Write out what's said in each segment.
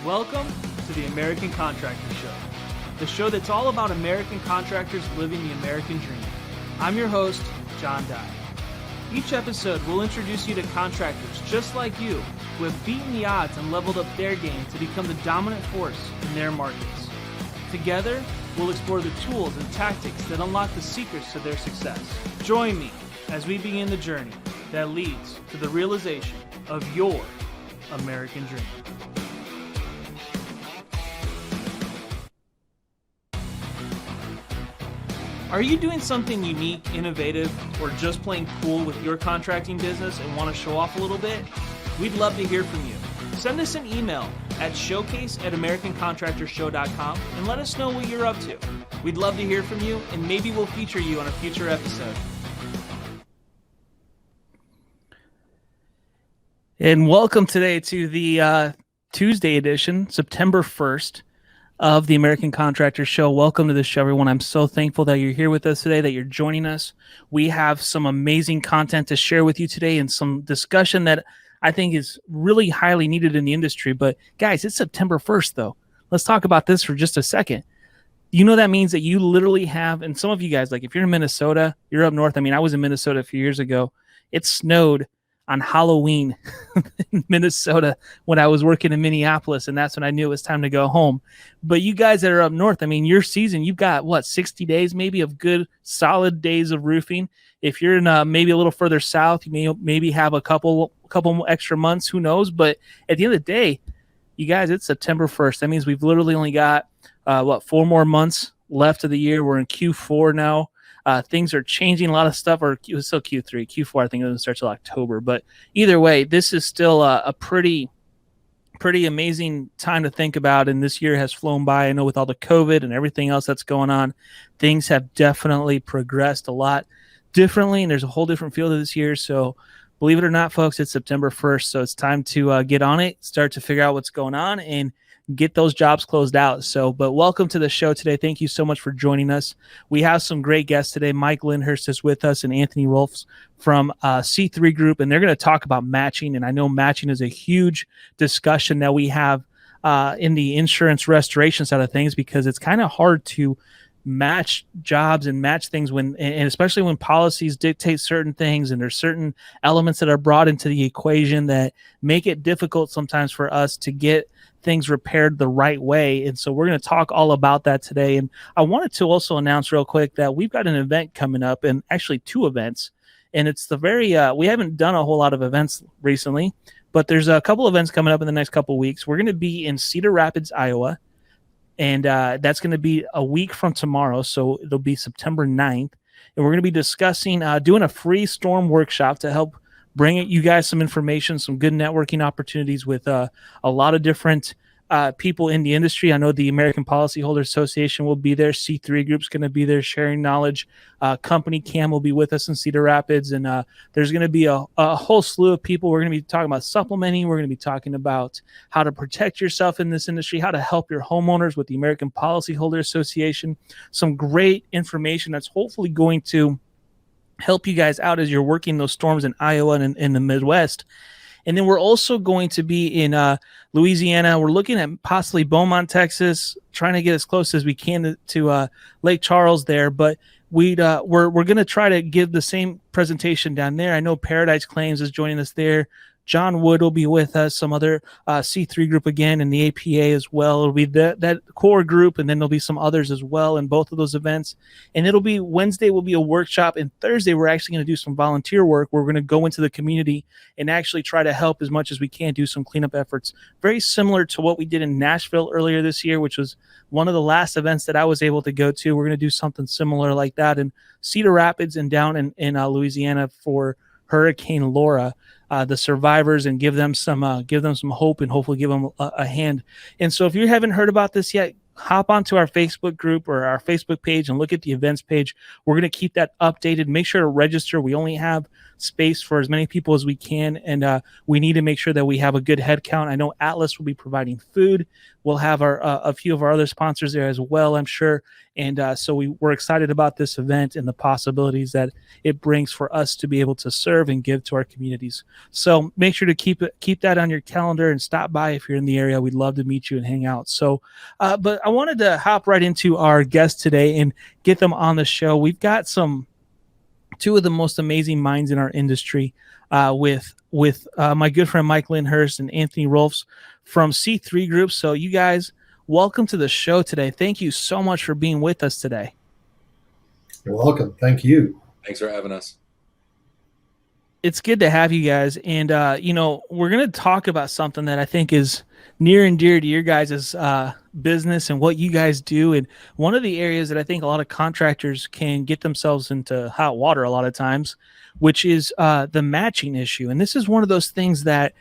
Welcome to the American Contractor Show, the show that's all about American contractors living the American dream. I'm your host, John Dye. Each episode, we'll introduce you to contractors just like you who have beaten the odds and leveled up their game to become the dominant force in their markets. Together, we'll explore the tools and tactics that unlock the secrets to their success. Join me as we begin the journey that leads to the realization of your American dream. Are you doing something unique, innovative, or just plain cool with your contracting business and want to show off a little bit? We'd love to hear from you. Send us an email at showcase@americancontractorshow.com and let us know what you're up to. We'd love to hear from you, and maybe we'll feature you on a future episode. And welcome today to the Tuesday edition, September 1st. Of the American Contractor Show. Welcome to the show, everyone. I'm so thankful that you're here with us today, that you're joining us. We have some amazing content to share with you today and some discussion that I think is really highly needed in the industry. But guys, it's September 1st, though. Let's talk about this for just a second. You know, that means that you literally have, and some of you guys, like if you're in Minnesota, you're up north. I mean, I was in Minnesota a few years ago. It snowed on Halloween in Minnesota when I was working in Minneapolis, and that's when I knew it was time to go home. But you guys that are up north, I mean, your season, you've got, 60 days maybe of good, solid days of roofing. If you're in maybe a little further south, you may maybe have a couple extra months, who knows? But at the end of the day, you guys, it's September 1st. That means we've literally only got, 4 more months left of the year. We're in Q4 now. Things are changing. A lot of stuff, or it was still Q3. Q4, I think, it doesn't start till October. But either way, this is still a pretty amazing time to think about. And this year has flown by. I know with all the COVID and everything else that's going on, things have definitely progressed a lot differently. And there's a whole different feel to this year. So believe it or not, folks, it's September 1st. So it's time to get on it, start to figure out what's going on, and get those jobs closed out. But welcome to the show today. Thank you so much for joining us. We have some great guests today. Mike Lindhurst is with us and Anthony Rolfes from C3 Group, and they're going to talk about matching. And I know matching is a huge discussion that we have in the insurance restoration side of things, because it's kind of hard to match jobs and match things and especially when policies dictate certain things, and there's certain elements that are brought into the equation that make it difficult sometimes for us to get things repaired the right way. And so we're going to talk all about that today. And I wanted to also announce real quick that we've got an event coming up, and actually 2 events. And it's the we haven't done a whole lot of events recently, but there's a couple events coming up in the next couple of weeks. We're going to be in Cedar Rapids, Iowa. And that's going to be a week from tomorrow. So it'll be September 9th. And we're going to be discussing doing a free storm workshop to help bring you guys some information, some good networking opportunities with a lot of different people in the industry. I know the American Policyholder Association will be there. C3 Group's going to be there sharing knowledge. Company Cam will be with us in Cedar Rapids. And there's going to be a whole slew of people. We're going to be talking about supplementing. We're going to be talking about how to protect yourself in this industry, how to help your homeowners with the American Policyholder Association. Some great information that's hopefully going to help you guys out as you're working those storms in Iowa and in the Midwest. And then we're also going to be in Louisiana. We're looking at possibly Beaumont, Texas, trying to get as close as we can to Lake Charles there. But we're going to try to give the same presentation down there. I know Paradise Claims is joining us there. John Wood will be with us, some other C3 group again, and the APA as well. It'll be that core group, and then there'll be some others as well in both of those events. And it'll be Wednesday will be a workshop, and Thursday we're actually going to do some volunteer work. We're going to go into the community and actually try to help as much as we can, do some cleanup efforts. Very similar to what we did in Nashville earlier this year, which was one of the last events that I was able to go to. We're going to do something similar like that in Cedar Rapids and down in Louisiana for Hurricane Laura. The survivors, and give them some hope, and hopefully give them a hand. And so if you haven't heard about this yet, hop onto our Facebook group or our Facebook page and look at the events page. We're going to keep that updated. Make sure to register. We only have space for as many people as we can, and we need to make sure that we have a good head count. I know Atlas will be providing food. We'll have our a few of our other sponsors there as well, I'm sure. And so we're excited about this event and the possibilities that it brings for us to be able to serve and give to our communities. So make sure to keep that on your calendar and stop by if you're in the area. We'd love to meet you and hang out. So, but I wanted to hop right into our guests today and get them on the show. We've got two of the most amazing minds in our industry, with my good friend Mike Lindhurst and Anthony Rolfes from C3 Group. So you guys, welcome to the show today. Thank you so much for being with us today. You're welcome. Thank you. Thanks for having us. It's good to have you guys. And, we're going to talk about something that I think is near and dear to your guys' business and what you guys do. And one of the areas that I think a lot of contractors can get themselves into hot water a lot of times, which is the matching issue. And this is one of those things that,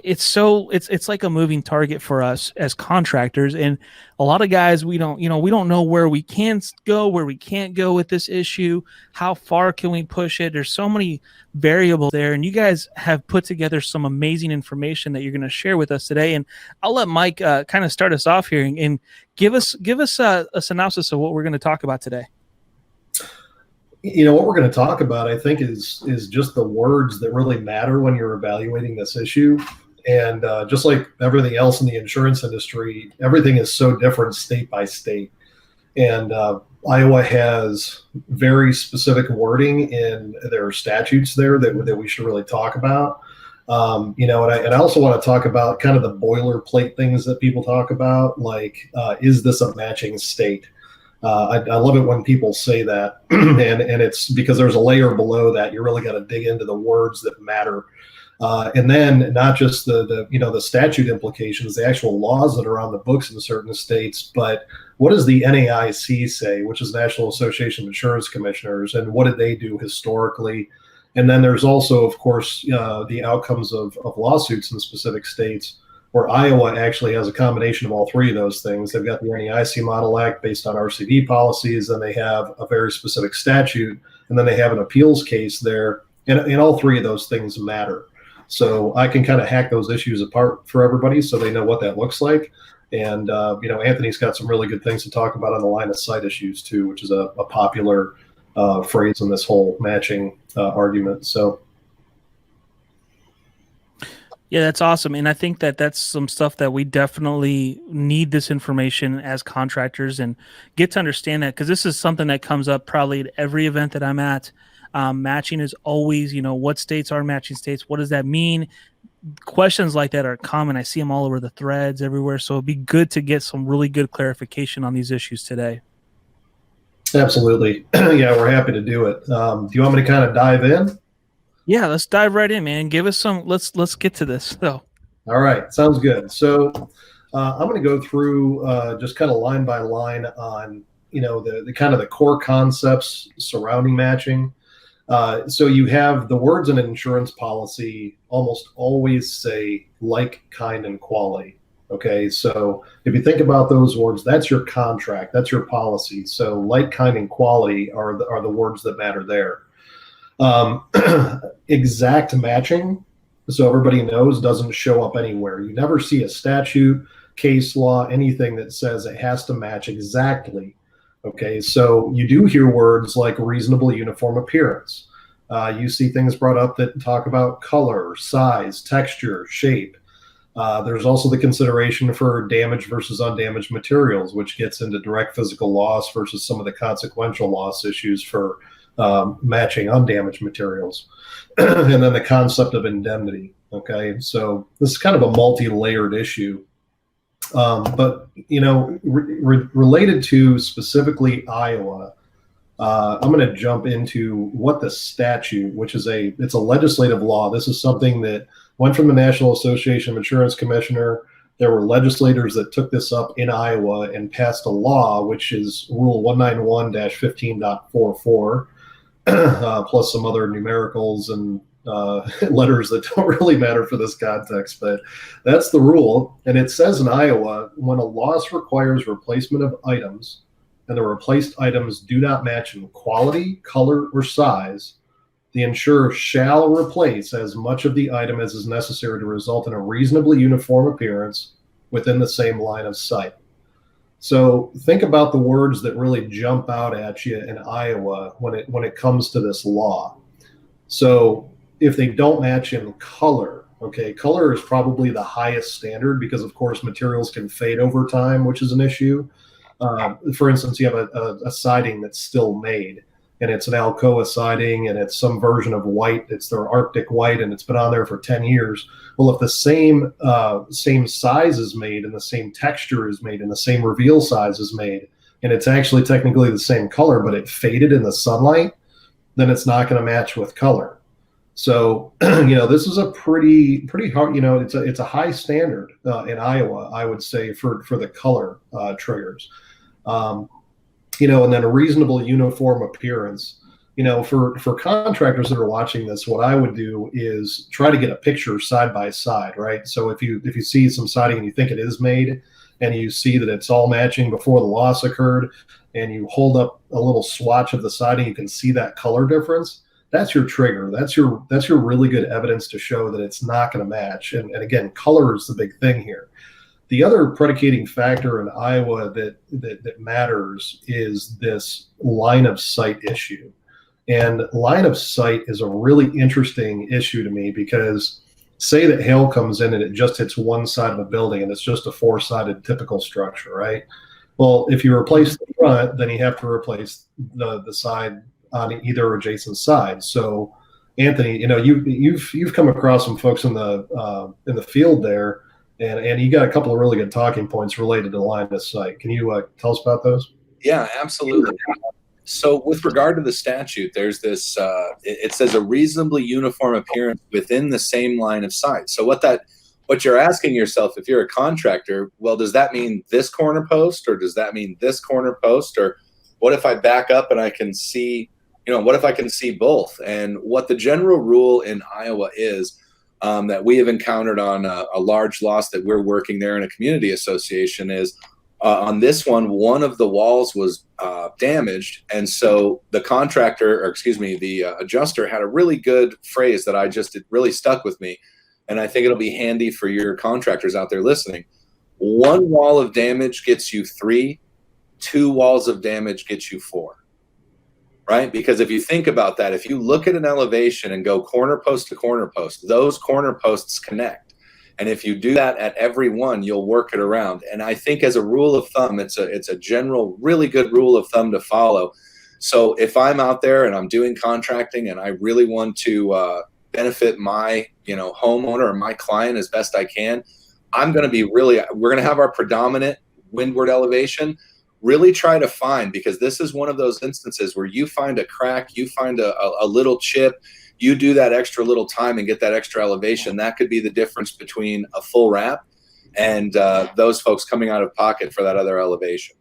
it's like a moving target for us as contractors. And a lot of guys, we don't know where we can go, where we can't go with this issue. How far can we push it? There's so many variables there. And you guys have put together some amazing information that you're going to share with us today. And I'll let Mike kind of start us off here and give us a synopsis of what we're going to talk about today. What we're going to talk about, I think, is just the words that really matter when you're evaluating this issue. And just like everything else in the insurance industry, everything is so different state by state. And Iowa has very specific wording in their statutes there that we should really talk about. And I also want to talk about kind of the boilerplate things that people talk about, like, is this a matching state? I love it when people say that, and it's because there's a layer below that. You really got to dig into the words that matter, and then not just the statute implications, the actual laws that are on the books in certain states, but what does the NAIC say, which is National Association of Insurance Commissioners, and what did they do historically? And then there's also, of course, the outcomes of lawsuits in specific states, where Iowa actually has a combination of all three of those things. They've got the NAIC Model Act based on RCV policies, and they have a very specific statute, and then they have an appeals case there, and all three of those things matter. So I can kind of hack those issues apart for everybody so they know what that looks like. And, Anthony's got some really good things to talk about on the line of sight issues too, which is a popular phrase in this whole matching argument. So. Yeah, that's awesome. And I think that that's some stuff that we definitely need this information as contractors and get to understand that, because this is something that comes up probably at every event that I'm at. Matching is always, what states are matching states? What does that mean? Questions like that are common. I see them all over the threads everywhere. So it'd be good to get some really good clarification on these issues today. Absolutely. Yeah, we're happy to do it. Do you want me to kind of dive in? Yeah, let's dive right in, man. Give us some. Let's get to this. So, all right, sounds good. So, I'm going to go through just kind of line by line on the kind of the core concepts surrounding matching. So you have the words in an insurance policy almost always say like, kind, and quality. Okay, so if you think about those words, that's your contract, that's your policy. So like, kind, and quality are the words that matter there. Exact matching, so everybody knows, doesn't show up anywhere. You never see a statute, case law, anything that says it has to match exactly. Okay, so you do hear words like reasonable uniform appearance. You see things brought up that talk about color, size, texture, shape. There's also the consideration for damaged versus undamaged materials, which gets into direct physical loss versus some of the consequential loss issues for matching undamaged materials. And then the concept of indemnity. Okay, so this is kind of a multi-layered issue. But related to specifically Iowa, I'm going to jump into what the statute, which is it's a legislative law. This is something that went from the National Association of Insurance Commissioner. There were legislators that took this up in Iowa and passed a law, which is Rule 191-15.44, plus some other numericals and letters that don't really matter for this context, but that's the rule. And it says in Iowa, when a loss requires replacement of items and the replaced items do not match in quality, color, or size, the insurer shall replace as much of the item as is necessary to result in a reasonably uniform appearance within the same line of sight. So think about the words that really jump out at you in Iowa when it comes to this law. So if they don't match in color, okay, color is probably the highest standard because, of course, materials can fade over time, which is an issue. For instance, you have a siding that's still made, and it's an Alcoa siding, and it's some version of white. It's their Arctic white, and it's been on there for 10 years. Well, if the same size is made, and the same texture is made, and the same reveal size is made, and it's actually technically the same color, but it faded in the sunlight, then it's not going to match with color. So, this is a pretty hard, it's a high standard in Iowa, I would say, for the color triggers. And then a reasonable uniform appearance. For contractors that are watching this, what I would do is try to get a picture side by side, right? So if you see some siding and you think it is made, and you see that it's all matching before the loss occurred, and you hold up a little swatch of the siding, you can see that color difference. That's your trigger. That's your really good evidence to show that it's not going to match. And again, color is the big thing here. The other predicating factor in Iowa that matters is this line of sight issue. And line of sight is a really interesting issue to me because say that hail comes in and it just hits one side of a building and it's just a 4-sided typical structure, right? Well, if you replace the front, then you have to replace the side on either adjacent side. So, Anthony, you've come across some folks in the field there, and you got a couple of really good talking points related to line of sight. Can you tell us about those? Yeah, absolutely. So with regard to the statute, there's this, it says a reasonably uniform appearance within the same line of sight. So what you're asking yourself, if you're a contractor, well, does that mean this corner post, or does that mean this corner post? Or what if I back up and I can see, what if I can see both? And what the general rule in Iowa is, that we have encountered on a large loss that we're working there in a community association is on this one of the walls was damaged. And so the contractor, or excuse me, the adjuster had a really good phrase that it really stuck with me. And I think it'll be handy for your contractors out there listening. One wall of damage gets you 3, 2 walls of damage gets you 4. Right? Because if you think about that, if you look at an elevation and go corner post to corner post, those corner posts connect. And if you do that at every one, you'll work it around. And I think as a rule of thumb, it's a general, really good rule of thumb to follow. So if I'm out there and I'm doing contracting and I really want to benefit my, homeowner or my client as best I can, we're going to have our predominant windward elevation. Really try to find, because this is one of those instances where you find a crack, you find a little chip, you do that extra little time and get that extra elevation. That could be the difference between a full wrap and those folks coming out of pocket for that other elevation.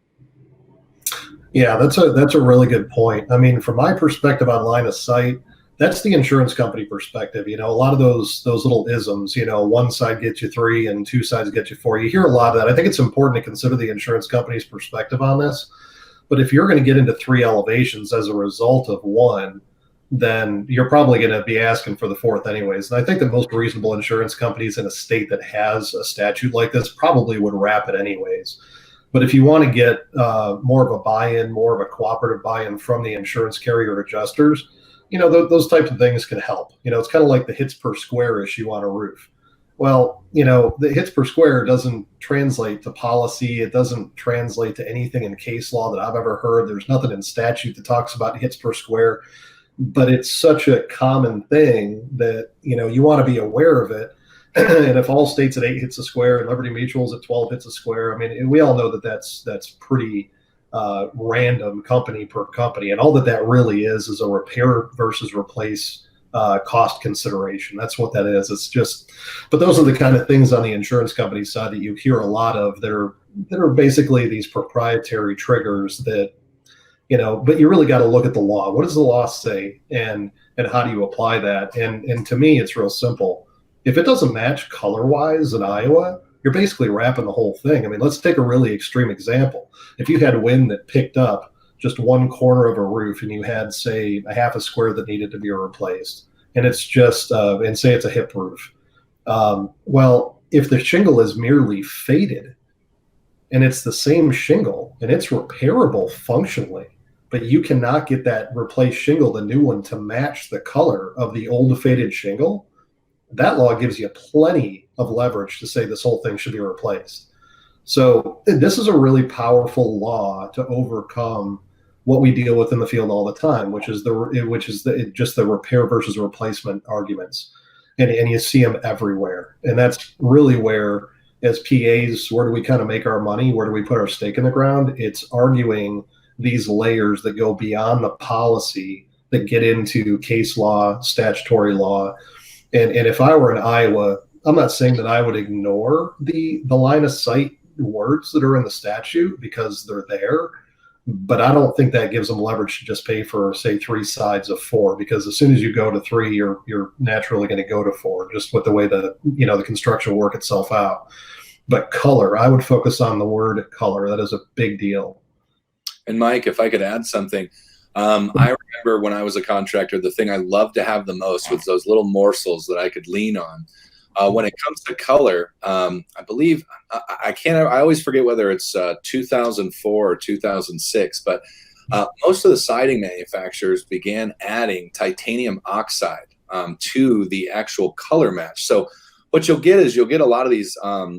Yeah, that's a really good point. I mean, from my perspective on line of sight, that's the insurance company perspective. A lot of those little isms, one side gets you 3 and 2 sides get you 4. You hear a lot of that. I think it's important to consider the insurance company's perspective on this. But if you're going to get into 3 elevations as a result of one, then you're probably going to be asking for the 4th anyways. And I think that most reasonable insurance companies in a state that has a statute like this probably would wrap it anyways. But if you want to get more of a buy-in, more of a cooperative buy-in from the insurance carrier adjusters, those types of things can help. It's kind of like the hits per square issue on a roof. Well, the hits per square doesn't translate to policy. It doesn't translate to anything in case law that I've ever heard. There's nothing in statute that talks about hits per square, but it's such a common thing that, you want to be aware of it. And if all states at 8 hits a square and Liberty Mutual's at 12 hits a square, I mean, we all know that that's pretty random company per company. And all that really is a repair versus replace cost consideration. That's what that is. It's just, but those are the kind of things on the insurance company side that you hear a lot of that are basically these proprietary triggers that, but you really got to look at the law. What does the law say? And how do you apply that? And to me, it's real simple. If it doesn't match color wise in Iowa, you're basically wrapping the whole thing. I mean, let's take a really extreme example. If you had wind that picked up just one corner of a roof and you had, say, a half a square that needed to be replaced, and it's just, and say it's a hip roof. Well, if the shingle is merely faded and it's the same shingle and it's repairable functionally, but you cannot get that replaced shingle, the new one, to match the color of the old faded shingle, that law gives you plenty of leverage to say this whole thing should be replaced. So this is a really powerful law to overcome what we deal with in the field all the time, which is just the repair versus replacement arguments, and you see them everywhere. And that's really where, as PAs, where do we kind of make our money? Where do we put our stake in the ground? It's arguing these layers that go beyond the policy, that get into case law, statutory law. And if I were in Iowa, I'm not saying that I would ignore the line of sight words that are in the statute because they're there, but I don't think that gives them leverage to just pay for, say, 3 sides of 4, because as soon as you go to 3, you're naturally going to go to 4, just with the way the construction will work itself out. But color, I would focus on the word color. That is a big deal. And Mike, if I could add something, I remember when I was a contractor, the thing I loved to have the most was those little morsels that I could lean on. When it comes to color, I believe I always forget whether it's 2004 or 2006, but most of the siding manufacturers began adding titanium oxide to the actual color match. So what you'll get is a lot of these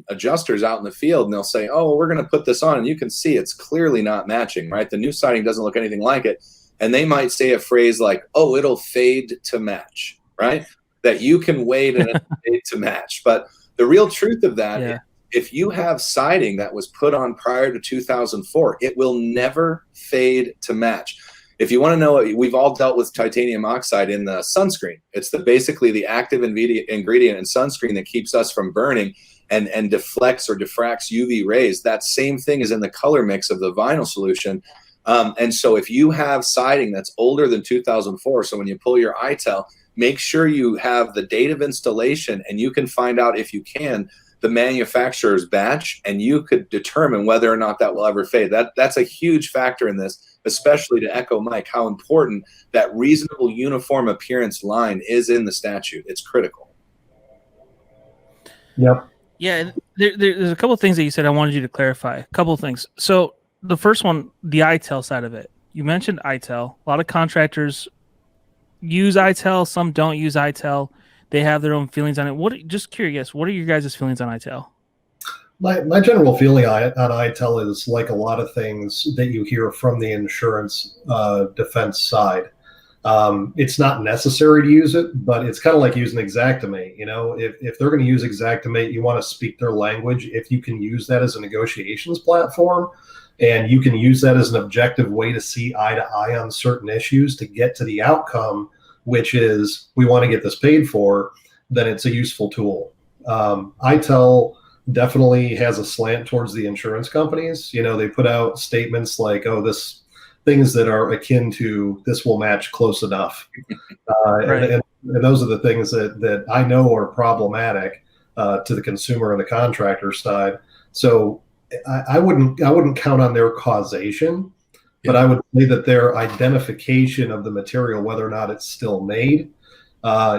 adjusters out in the field, and they'll say, oh, well, we're going to put this on, and you can see it's clearly not matching, right? The new siding doesn't look anything like it. And they might say a phrase like, oh, it'll fade to match, right? That you can wait and it'll fade to match. But the real truth of that is, if you have siding that was put on prior to 2004, it will never fade to match. If you want to know, we've all dealt with titanium oxide in the sunscreen. It's basically the active ingredient in sunscreen that keeps us from burning and deflects or diffracts UV rays. That same thing is in the color mix of the vinyl solution. And so if you have siding that's older than 2004, so when you pull your itel, make sure you have the date of installation, and you can find out, if you can, the manufacturer's batch, and you could determine whether or not that will ever fade. That's a huge factor in this, especially to echo Mike, how important that reasonable uniform appearance line is in the statute. It's critical. Yep. Yeah, there's a couple of things that you said I wanted you to clarify. A couple of things. So the first one, the itel side of it. You mentioned itel. A lot of contractors use itel. Some don't use itel. They have their own feelings on it. Just curious, what are your guys' feelings on itel? My general feeling on itel is like a lot of things that you hear from the insurance defense side. It's not necessary to use it, but it's kind of like using xactimate. If they're going to use xactimate, you want to speak their language. If you can use that as a negotiations platform, and you can use that as an objective way to see eye to eye on certain issues to get to the outcome, which is we want to get this paid for, then it's a useful tool. itel definitely has a slant towards the insurance companies. They put out statements like, oh, this things that are akin to this will match close enough. Right. and those are the things that I know are problematic to the consumer and the contractor side. So I wouldn't count on their causation, but I would say that their identification of the material, whether or not it's still made,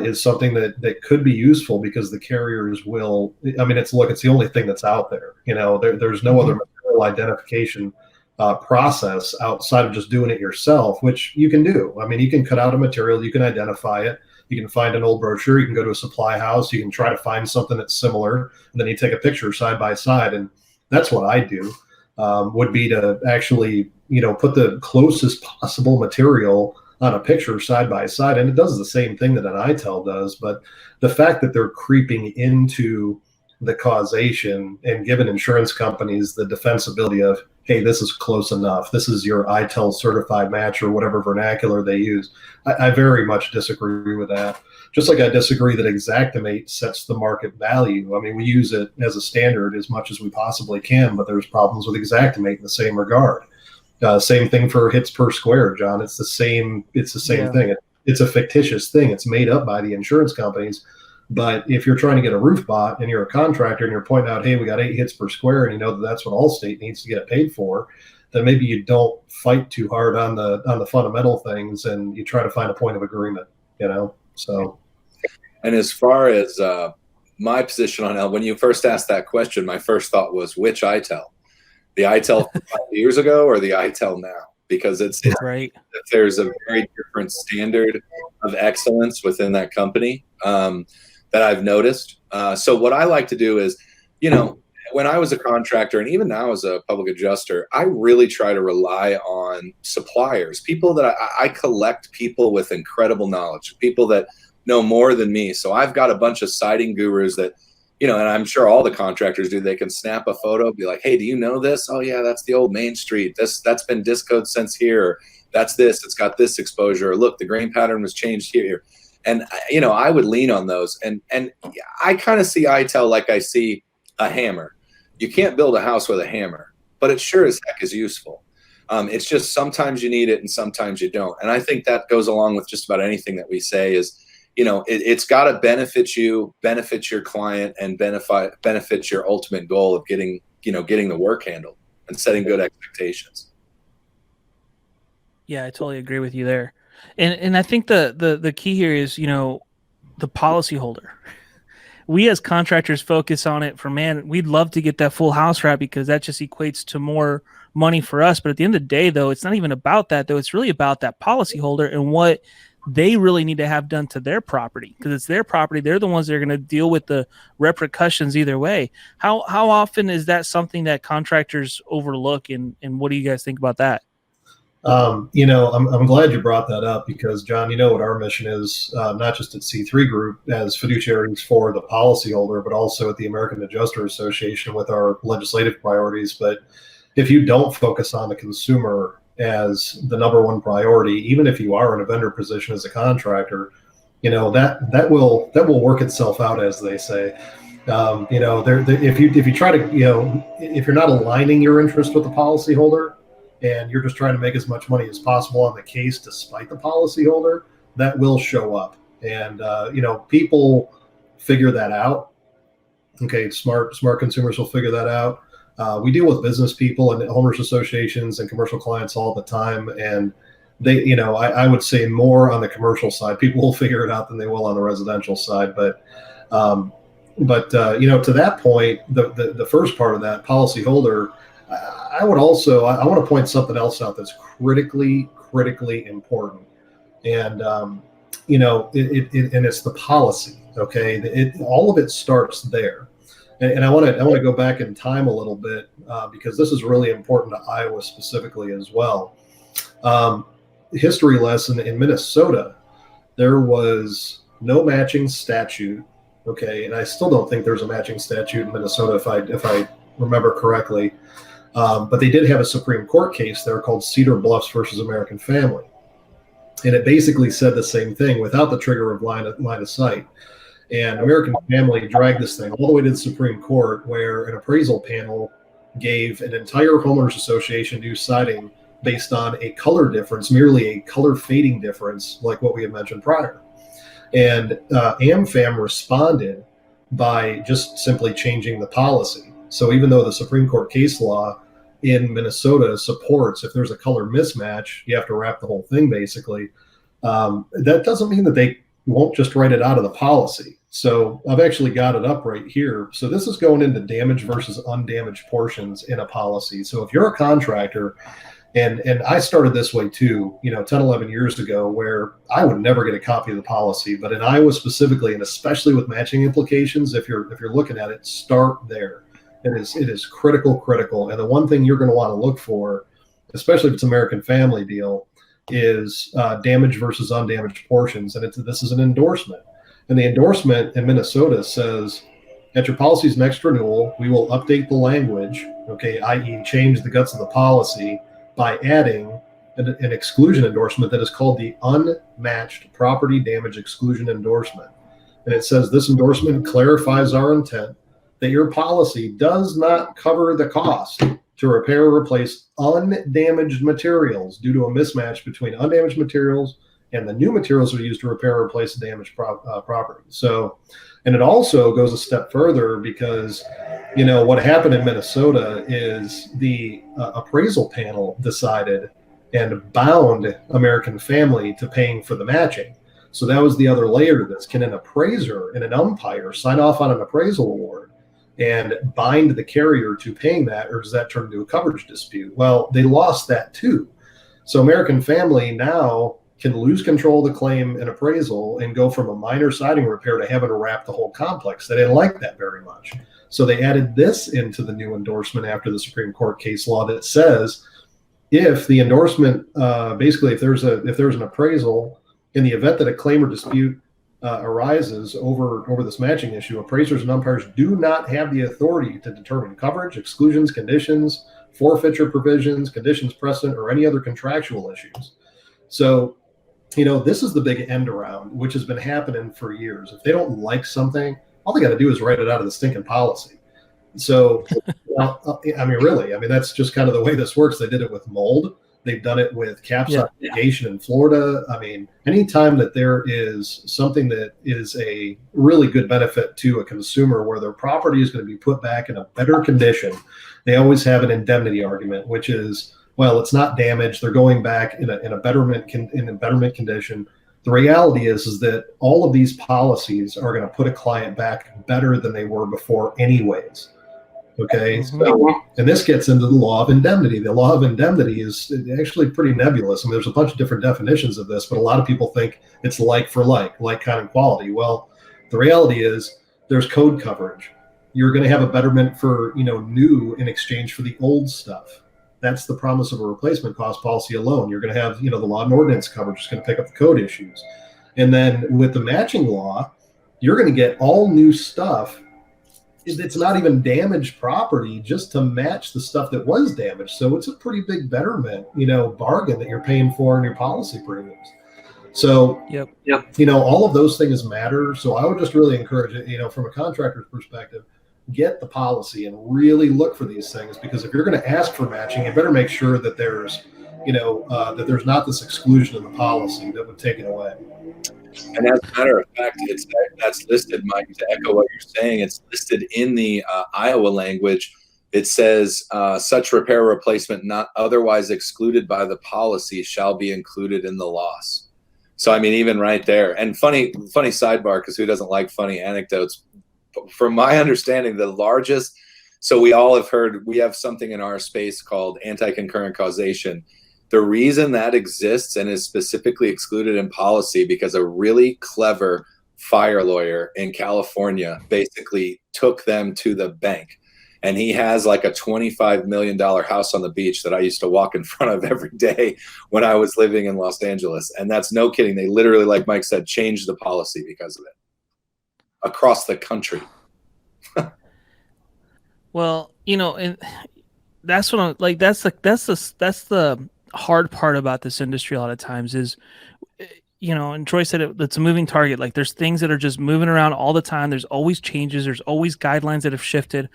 is something that could be useful, because the carriers will. I mean, it's the only thing that's out there. There's no other material identification process outside of just doing it yourself, which you can do. I mean, you can cut out a material, you can identify it, you can find an old brochure, you can go to a supply house, you can try to find something that's similar, and then you take a picture side by side. And that's what I do, would be to actually, put the closest possible material on a picture side by side. And it does the same thing that an itel does, but the fact that they're creeping into the causation and giving insurance companies the defensibility of, hey, this is close enough, this is your itel certified match, or whatever vernacular they use, I very much disagree with that. Just like I disagree that xactimate sets the market value. I mean, we use it as a standard as much as we possibly can, but there's problems with xactimate in the same regard. Same thing for hits per square, John. It's the same thing. It's a fictitious thing. It's made up by the insurance companies, But if you're trying to get a roof bought and you're a contractor and you're pointing out, hey, we got 8 hits per square, and you know that that's what Allstate needs to get it paid for, then maybe you don't fight too hard on the fundamental things, and you try to find a point of agreement. So. And as far as my position on when you first asked that question, my first thought was which itel, the itel from 5 years ago or the itel now, because it's right. There's a very different standard of excellence within that company that I've noticed. So what I like to do is, when I was a contractor and even now as a public adjuster, I really try to rely on suppliers, people that I collect people with incredible knowledge, people that know more than me. So I've got a bunch of siding gurus that, and I'm sure all the contractors do. They can snap a photo, be like, hey, do you know this? Oh yeah, that's the old Main Street. That's been discoed since here. Or, that's this. It's got this exposure. Or, look, the grain pattern was changed here. And I would lean on those. And I kind of see itel like I see a hammer. You can't build a house with a hammer, but it sure as heck is useful. It's just sometimes you need it and sometimes you don't. And I think that goes along with just about anything that we say is, it's got to benefit you, benefit your client, and benefit your ultimate goal of getting the work handled and setting good expectations. Yeah, I totally agree with you there. And I think the key here is, the policyholder. We as contractors focus on it we'd love to get that full house wrap because that just equates to more money for us. But at the end of the day, though, it's not even about that, though. It's really about that policyholder and what they really need to have done to their property, because it's their property. They're the ones that are going to deal with the repercussions either way. How often is that something that contractors overlook, and what do you guys think about that? I'm glad you brought that up because, John, what our mission is, not just at C3 Group as fiduciaries for the policyholder, but also at the American Adjuster Association with our legislative priorities. But if you don't focus on the consumer as the number one priority, even if you are in a vendor position as a contractor, that will work itself out, as they say. If you try to, if you're not aligning your interest with the policyholder, and you're just trying to make as much money as possible on the case despite the policyholder, that will show up. And, people figure that out. Okay, smart consumers will figure that out. We deal with business people and homeowners associations and commercial clients all the time. And they, I would say more on the commercial side, people will figure it out than they will on the residential side. But to that point, the first part of that policyholder, I want to point something else out that's critically important, and and it's the policy. Okay, all of it starts there, and I want to go back in time a little bit because this is really important to Iowa specifically as well. History lesson in Minnesota, there was no matching statute. Okay, and I still don't think there's a matching statute in Minnesota if I remember correctly. But they did have a Supreme Court case there called Cedar Bluffs versus American Family. And it basically said the same thing without the trigger of line of sight. And American Family dragged this thing all the way to the Supreme Court, where an appraisal panel gave an entire homeowners association new siding based on a color difference, merely a color fading difference, like what we had mentioned prior. And AmFam responded by just simply changing the policy. So even though the Supreme Court case law in Minnesota supports if there's a color mismatch, you have to wrap the whole thing basically, that doesn't mean that they won't just write it out of the policy. So I've actually got it up right here. So this is going into damaged versus undamaged portions in a policy. So if you're a contractor, and I started this way too, 10, 11 years ago, where I would never get a copy of the policy, but in Iowa specifically, and especially with matching implications, if you're looking at it, start there. It is critical. And the one thing you're going to want to look for, especially if it's American Family deal, is damaged versus undamaged portions. And this is an endorsement. And the endorsement in Minnesota says, at your policy's next renewal, we will update the language, okay, i.e. change the guts of the policy by adding an exclusion endorsement that is called the unmatched property damage exclusion endorsement. And it says this endorsement clarifies our intent that your policy does not cover the cost to repair or replace undamaged materials due to a mismatch between undamaged materials and the new materials that are used to repair or replace damaged property. So, And it also goes a step further because, what happened in Minnesota is the appraisal panel decided and bound American Family to paying for the matching. So that was the other layer to this. Can an appraiser and an umpire sign off on an appraisal award and bind the carrier to paying that, or does that turn into a coverage dispute? Well, they lost that too. So American Family now can lose control of the claim and appraisal and go from a minor siding repair to having to wrap the whole complex. They didn't like that very much. So they added this into the new endorsement after the Supreme Court case law that says if the endorsement, basically if there's an appraisal, in the event that a claim or dispute arises over this matching issue, appraisers and umpires do not have the authority to determine coverage, exclusions, conditions, forfeiture provisions, conditions precedent, or any other contractual issues. So, this is the big end around, which has been happening for years. If they don't like something, all they got to do is write it out of the stinking policy. So, really, that's just kind of the way this works. They did it with mold. They've done it with capsule mitigation in Florida. Anytime that there is something that is a really good benefit to a consumer where their property is going to be put back in a better condition, they always have an indemnity argument, which is, well, it's not damaged. They're going back in a betterment condition. The reality is that all of these policies are going to put a client back better than they were before anyways. Okay. So, and this gets into the law of indemnity. The law of indemnity is actually pretty nebulous. There's a bunch of different definitions of this, but a lot of people think it's like for like kind of quality. Well, the reality is there's code coverage. You're going to have a betterment for, new in exchange for the old stuff. That's the promise of a replacement cost policy alone. You're going to have, the law and ordinance coverage is going to pick up the code issues. And then with the matching law, you're going to get all new stuff. It's not even damaged property just to match the stuff that was damaged. So it's a pretty big betterment, bargain that you're paying for in your policy premiums. So, all of those things matter. So I would just really encourage it, from a contractor's perspective, get the policy and really look for these things, because if you're going to ask for matching, you better make sure that there's, that there's not this exclusion in the policy that would take it away. And as a matter of fact, that's listed, Mike, to echo what you're saying. It's listed in the Iowa language. It says such repair or replacement not otherwise excluded by the policy shall be included in the loss. So, even right there. And funny sidebar, because who doesn't like funny anecdotes? From my understanding, the largest, so we all have heard, we have something in our space called anticoncurrent causation. The reason that exists and is specifically excluded in policy because a really clever fire lawyer in California basically took them to the bank. And he has like a $25 million house on the beach that I used to walk in front of every day when I was living in Los Angeles. And that's no kidding. They literally, like Mike said, changed the policy because of it across the country. Well, and that's what I'm like. That's the hard part about this industry a lot of times is, and Troy said it's a moving target. Like there's things that are just moving around all the time. There's always changes. There's always guidelines that have shifted.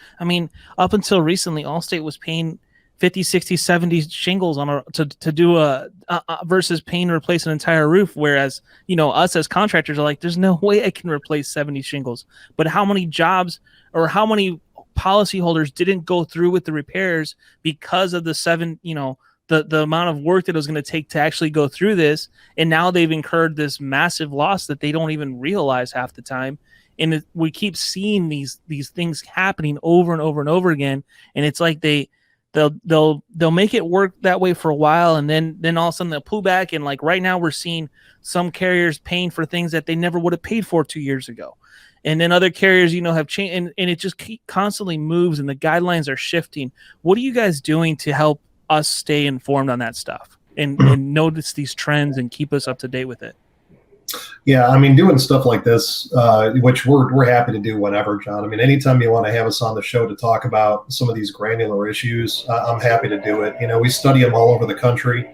Up until recently, Allstate was paying 50, 60, 70 shingles on to do versus paying to replace an entire roof. Whereas, us as contractors are like, there's no way I can replace 70 shingles. But how many jobs or how many policyholders didn't go through with the repairs because of the the amount of work that it was going to take to actually go through this. And now they've incurred this massive loss that they don't even realize half the time. And we keep seeing these things happening over and over and over again. And it's like they'll make it work that way for a while. And then all of a sudden they'll pull back. And like right now we're seeing some carriers paying for things that they never would have paid for 2 years ago. And then other carriers, have changed, and it just constantly moves and the guidelines are shifting. What are you guys doing to help us stay informed on that stuff and notice these trends and keep us up to date with it? Yeah, doing stuff like this, which we're happy to do whenever, John. Anytime you want to have us on the show to talk about some of these granular issues, I'm happy to do it. We study them all over the country,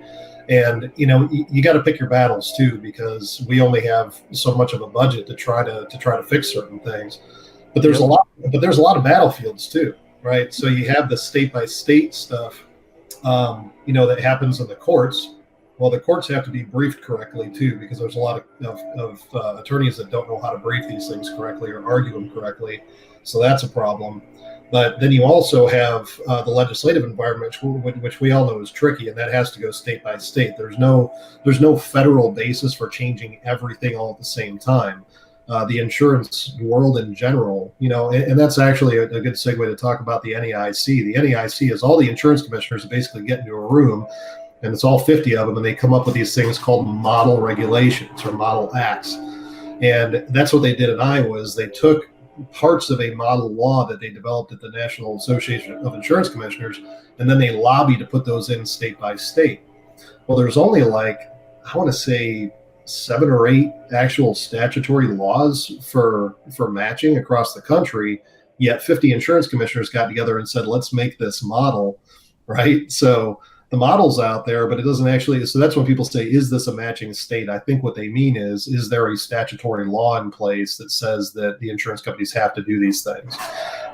and you got to pick your battles too, because we only have so much of a budget to try to fix certain things. But there's a lot of battlefields too, right? So you have the state by state stuff, that happens in the courts. Well, the courts have to be briefed correctly too, because there's a lot of attorneys that don't know how to brief these things correctly or argue them correctly. So that's a problem. But then you also have the legislative environment, which we all know is tricky, and that has to go state by state. There's no federal basis for changing everything all at the same time. The insurance world in general, and that's actually a good segue to talk about the NEIC. The NEIC is all the insurance commissioners basically get into a room, and it's all 50 of them, and they come up with these things called model regulations or model acts. And that's what they did in Iowa is they took parts of a model law that they developed at the National Association of Insurance Commissioners, and then they lobbied to put those in state by state. Well, there's only I want to say 7 or 8 actual statutory laws for matching across the country, yet 50 insurance commissioners got together and said, let's make this model, right? So the model's out there, but it doesn't actually. So that's when people say, is this a matching state? I think what they mean is there a statutory law in place that says that the insurance companies have to do these things?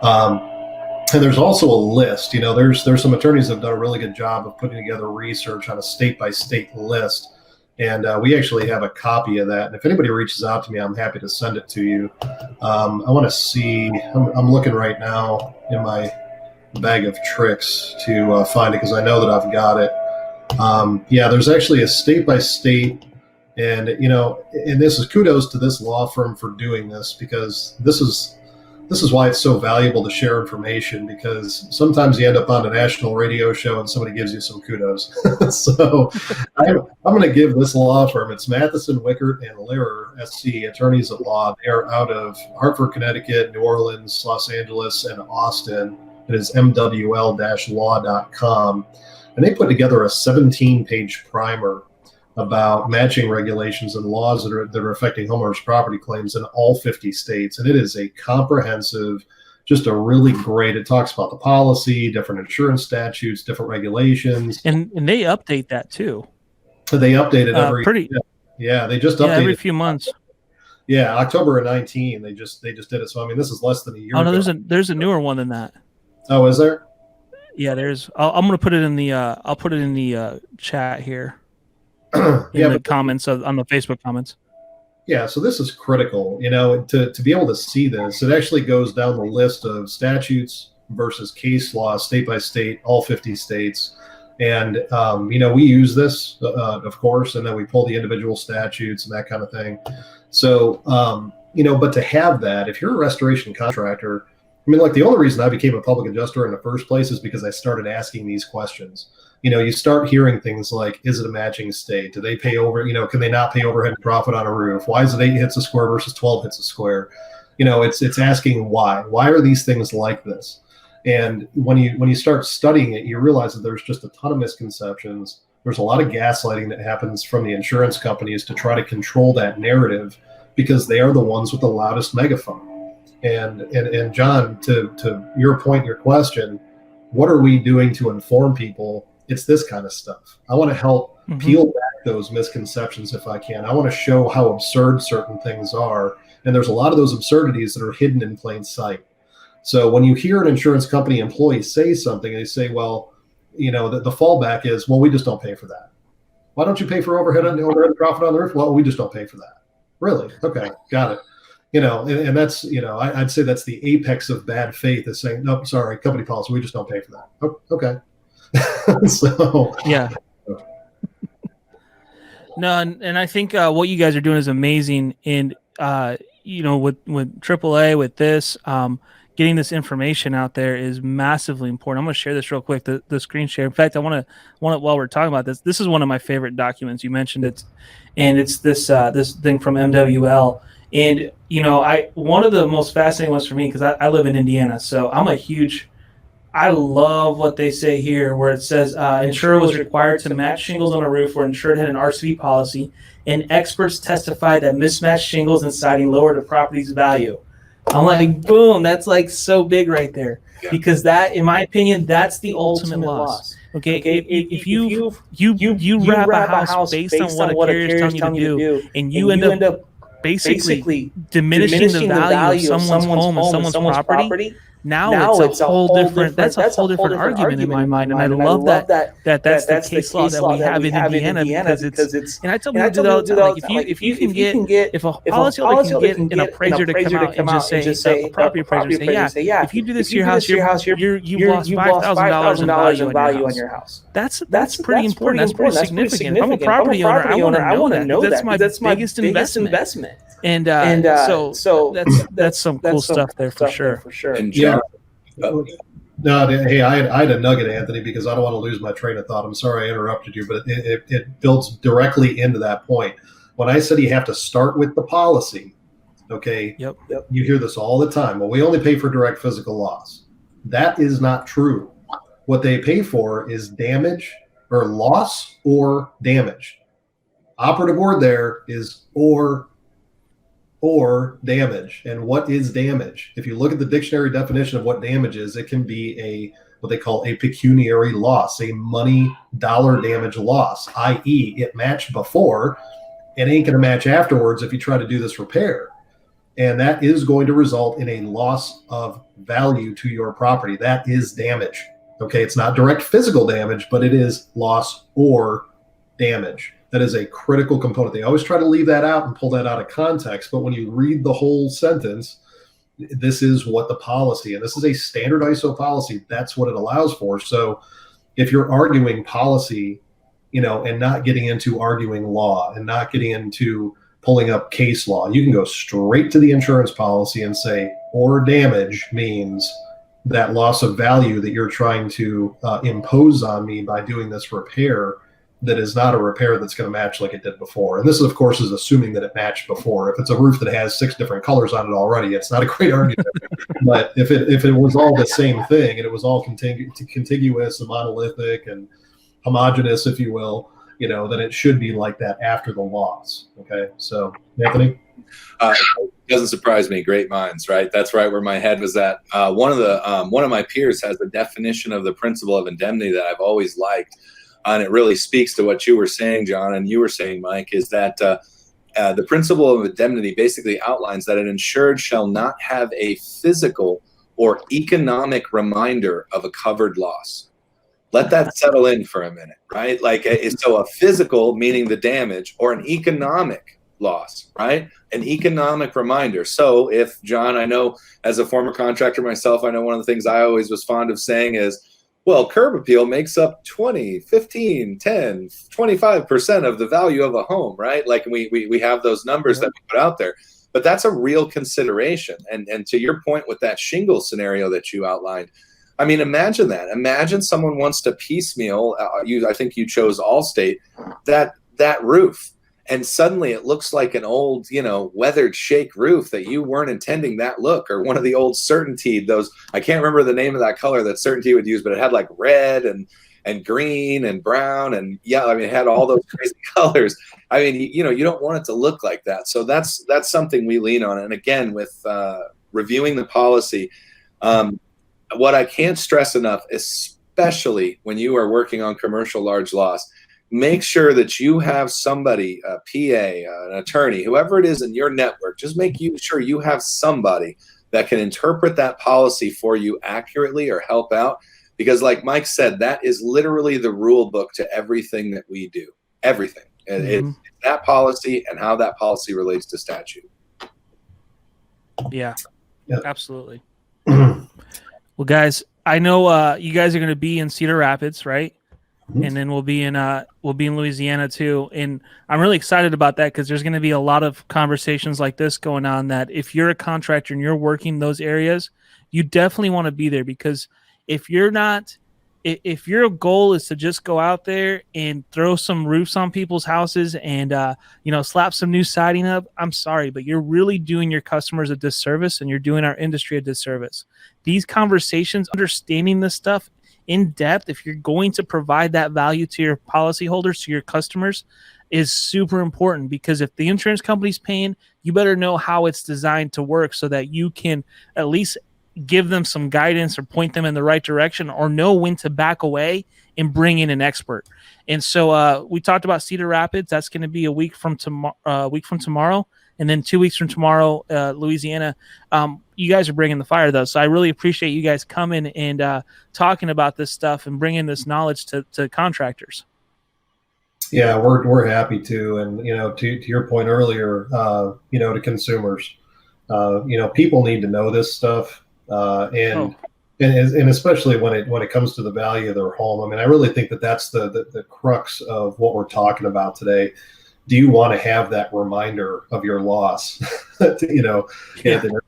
And there's also a list. There's some attorneys that have done a really good job of putting together research on a state by state list. And we actually have a copy of that. And if anybody reaches out to me, I'm happy to send it to you. I want to see, I'm looking right now in my bag of tricks to find it because I know that I've got it. There's actually a state by state. And, and this is kudos to this law firm for doing this, because this is why it's so valuable to share information, because sometimes you end up on a national radio show and somebody gives you some kudos. So I'm going to give this law firm, it's Matheson, Wickert, and Lehrer, SC, attorneys at law. They are out of Hartford, Connecticut, New Orleans, Los Angeles, and Austin. It is MWL-law.com. And they put together a 17-page primer about matching regulations and laws that are affecting homeowners' property claims in all 50 states. And it is a comprehensive, just a really great, it talks about the policy, different insurance statutes, different regulations. And they update that too. So they update it every they just update every few months. Yeah, October of 19, they just did it. So I mean, this is less than a year ago. There's a newer one than that. Oh, is there? Yeah, there's. I'm gonna put it in the. I'll put it in the chat here. The comments on the Facebook comments. Yeah, so this is critical. To be able to see this, it actually goes down the list of statutes versus case law, state by state, all 50 states. And we use this, of course, and then we pull the individual statutes and that kind of thing. So but to have that, if you're a restoration contractor, the only reason I became a public adjuster in the first place is because I started asking these questions. You start hearing things like, is it a matching state? Do they pay over, can they not pay overhead and profit on a roof? Why is it 8 hits a square versus 12 hits a square? It's asking why. Why are these things like this? And when you start studying it, you realize that there's just a ton of misconceptions. There's a lot of gaslighting that happens from the insurance companies to try to control that narrative, because they are the ones with the loudest megaphone. And John, to your point, your question, what are we doing to inform people? It's this kind of stuff. I want to help peel back those misconceptions if I can. I want to show how absurd certain things are. And there's a lot of those absurdities that are hidden in plain sight. So when you hear an insurance company employee say something, they say, well, the fallback is, well, we just don't pay for that. Why don't you pay for overhead and profit on the roof? Well, we just don't pay for that. Really? Okay, got it. And that's, I'd say that's the apex of bad faith, is saying, nope, sorry, company policy, we just don't pay for that. Oh, okay. So yeah. No, and I think what you guys are doing is amazing. And with AAA, with this, getting this information out there is massively important. I'm going to share this real quick, the screen share. In fact, I want to while we're talking about this is one of my favorite documents. You mentioned it, and it's this thing from MWL. And one of the most fascinating ones for me, because I live in Indiana, so I love what they say here, where it says insurer was required to match shingles on a roof where insured had an RCV policy, and experts testified that mismatched shingles and siding lowered the property's value. I'm like, boom, that's like so big right there, because that, in my opinion, that's the ultimate loss. Okay, if you wrap a house based on what a carrier is telling you to do, and you end up basically diminishing the value of someone's home and someone's property, Now it's a whole different. That's a whole different argument in my mind, and I love that that's the case law that we have in Indiana because it's. And I tell people do that all the time. Like if you can get if a policyholder can get an appraiser to come out and just say a property appraiser say if you do this to your house you've lost $5,000 in value on your house. That's pretty important. That's pretty significant. If I'm a property owner, I want to know that. That's my biggest investment. And so that's some cool stuff there for sure. And John, No, hey, I had a nugget, Anthony, because I don't want to lose my train of thought. I'm sorry I interrupted you, but it builds directly into that point. When I said you have to start with the policy, okay, Yep. You hear this all the time. Well, we only pay for direct physical loss. That is not true. What they pay for is damage or loss or damage. Operative word there is or damage. And what is damage? If you look at the dictionary definition of what damage is, it can be what they call a pecuniary loss, a money dollar damage loss, i.e. it matched before, it ain't going to match afterwards if you try to do this repair. And that is going to result in a loss of value to your property. That is damage. Okay, it's not direct physical damage, but it is loss or damage. That is a critical component. They always try to leave that out and pull that out of context. But when you read the whole sentence, this is what the policy, and this is a standard ISO policy, that's what it allows for. So if you're arguing policy, and not getting into arguing law and not getting into pulling up case law, you can go straight to the insurance policy and say, or damage means that loss of value that you're trying to impose on me by doing this repair that is not a repair that's going to match like it did before. And this, of course, is assuming that it matched before. If it's a roof that has 6 different colors on it already, it's not a great argument. But if it was all the same thing and it was all contiguous and monolithic and homogeneous, if you will, then it should be like that after the loss. Okay, so Anthony? It doesn't surprise me. Great minds, right? That's right where my head was at. One of my peers has a definition of the principle of indemnity that I've always liked. And it really speaks to what you were saying, John, and you were saying, Mike, is that the principle of indemnity basically outlines that an insured shall not have a physical or economic reminder of a covered loss. Let that settle in for a minute, right? So a physical, meaning the damage, or an economic loss, right? An economic reminder. So if, John, I know as a former contractor myself, I know one of the things I always was fond of saying is, well, curb appeal makes up 20, 15, 10, 25% of the value of a home, right? Like we have those numbers that we put out there, but that's a real consideration. And to your point with that shingle scenario that you outlined, I mean, imagine that. Imagine someone wants to piecemeal, I think you chose Allstate, that roof. And suddenly it looks like an old, weathered shake roof that you weren't intending that look, or one of the old Certainty, I can't remember the name of that color that Certainty would use, but it had like red and green and brown and it had all those crazy colors. I mean, you don't want it to look like that. So that's something we lean on. And again, with reviewing the policy, what I can't stress enough, especially when you are working on commercial large loss, make sure that you have somebody, a PA, an attorney, whoever it is in your network, just sure you have somebody that can interpret that policy for you accurately or help out. Because like Mike said, that is literally the rule book to everything that we do. Everything. Mm-hmm. It's that policy and how that policy relates to statute. Yeah. Absolutely. Well, guys, I know you guys are going to be in Cedar Rapids, right? And then we'll be in Louisiana too, and I'm really excited about that because there's going to be a lot of conversations like this going on. That if you're a contractor and you're working those areas, you definitely want to be there, because if your goal is to just go out there and throw some roofs on people's houses and slap some new siding up, I'm sorry, but you're really doing your customers a disservice and you're doing our industry a disservice. These conversations, understanding this stuff in depth, if you're going to provide that value to your policyholders, to your customers, is super important, because if the insurance company's paying, you better know how it's designed to work so that you can at least give them some guidance or point them in the right direction, or know when to back away and bring in an expert. And so we talked about Cedar Rapids. That's going to be a week from tomorrow. And then 2 weeks from tomorrow, Louisiana. you guys are bringing the fire, though. So I really appreciate you guys coming and talking about this stuff and bringing this knowledge to contractors. Yeah, we're happy to. And, to your point earlier, to consumers, people need to know this stuff. And especially when it comes to the value of their home. I mean, I really think that's the crux of what we're talking about today. Do you want to have that reminder of your loss? Yeah.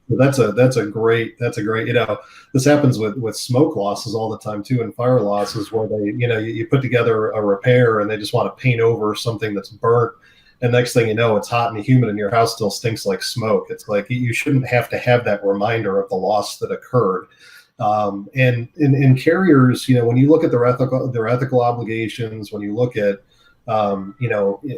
That's a great, this happens with smoke losses all the time too, and fire losses, where they, you put together a repair and they just want to paint over something that's burnt. And next thing you know, it's hot and humid and your house still stinks like smoke. It's like, you shouldn't have to have that reminder of the loss that occurred. And in carriers, when you look at their ethical obligations, when you look at,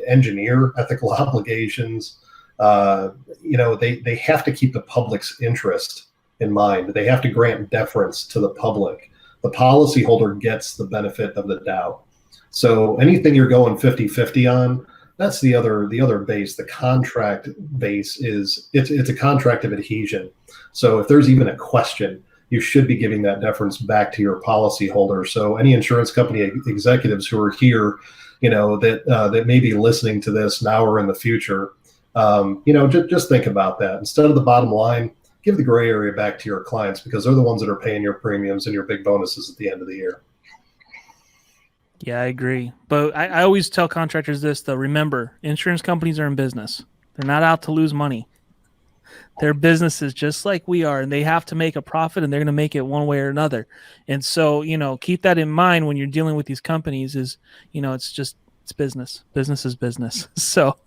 engineer ethical obligations, they have to keep the public's interest in mind. They have to grant deference to the public. The policyholder gets the benefit of the doubt. So anything you're going 50-50 on, that's the other base. The contract base it's a contract of adhesion. So if there's even a question, you should be giving that deference back to your policyholder. So any insurance company executives who are here, that may be listening to this now or in the future, just think about that. Instead of the bottom line, give the gray area back to your clients, because they're the ones that are paying your premiums and your big bonuses at the end of the year. Yeah, I agree. But I always tell contractors this, though. Remember, insurance companies are in business. They're not out to lose money. They're businesses just like we are, and they have to make a profit, and they're going to make it one way or another. And so, keep that in mind when you're dealing with these companies is, it's business. Business is business. So,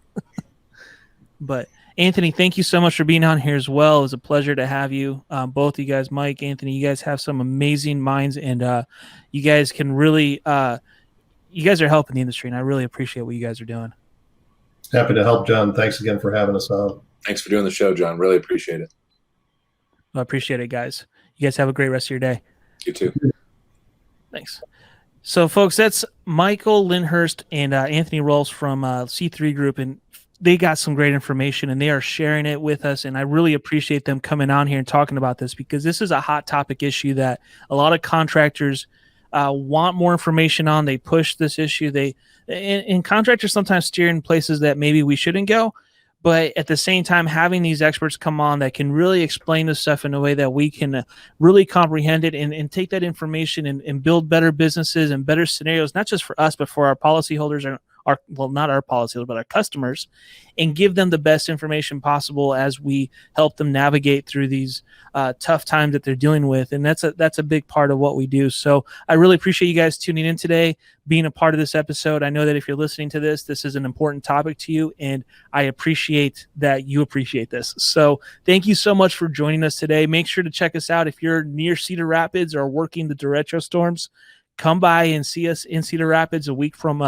but Anthony, thank you so much for being on here as well. It was a pleasure to have you. Both of you guys, Mike, Anthony, you guys have some amazing minds, and you guys can really, you guys are helping the industry, and I really appreciate what you guys are doing. Happy to help, John. Thanks again for having us on. Thanks for doing the show, John. Really appreciate it. I appreciate it, guys. You guys have a great rest of your day. You too. Thanks. So, folks, that's Michael Lindhurst and Anthony Rolfes from C3 Group, and they got some great information, and they are sharing it with us, and I really appreciate them coming on here and talking about this, because this is a hot topic issue that a lot of contractors want more information on. They push this issue. And contractors sometimes steer in places that maybe we shouldn't go. But at the same time, having these experts come on that can really explain this stuff in a way that we can really comprehend it and take that information and build better businesses and better scenarios, not just for us, but for our policyholders, not our policyholders, but our customers, and give them the best information possible as we help them navigate through these tough times that they're dealing with. And that's a big part of what we do. So I really appreciate you guys tuning in today, being a part of this episode. I know that if you're listening to this is an important topic to you, and I appreciate that you appreciate this. So thank you so much for joining us today. Make sure to check us out if you're near Cedar Rapids or working the derecho storms. Come by and see us in Cedar Rapids a week from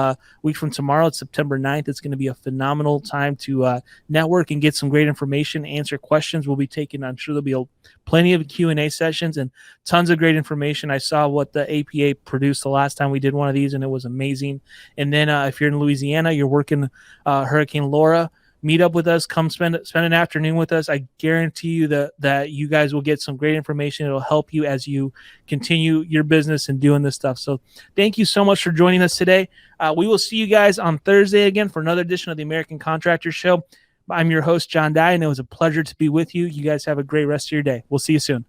tomorrow. It's September 9th. It's going to be a phenomenal time to network and get some great information, answer questions. We'll be taking, I'm sure there'll be plenty of Q&A sessions and tons of great information. I saw what the APA produced the last time we did one of these, and it was amazing. And then if you're in Louisiana, you're working Hurricane Laura, meet up with us, come spend an afternoon with us. I guarantee you that you guys will get some great information. It'll help you as you continue your business and doing this stuff. So thank you so much for joining us today. We will see you guys on Thursday again for another edition of the American Contractor Show. I'm your host, John Dye, and it was a pleasure to be with you. You guys have a great rest of your day. We'll see you soon.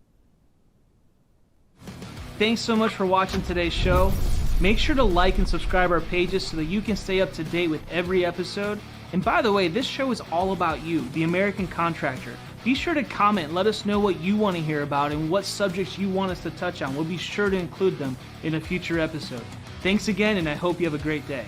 Thanks so much for watching today's show. Make sure to like and subscribe our pages so that you can stay up to date with every episode. And by the way, this show is all about you, the American Contractor. Be sure to comment and let us know what you want to hear about and what subjects you want us to touch on. We'll be sure to include them in a future episode. Thanks again, and I hope you have a great day.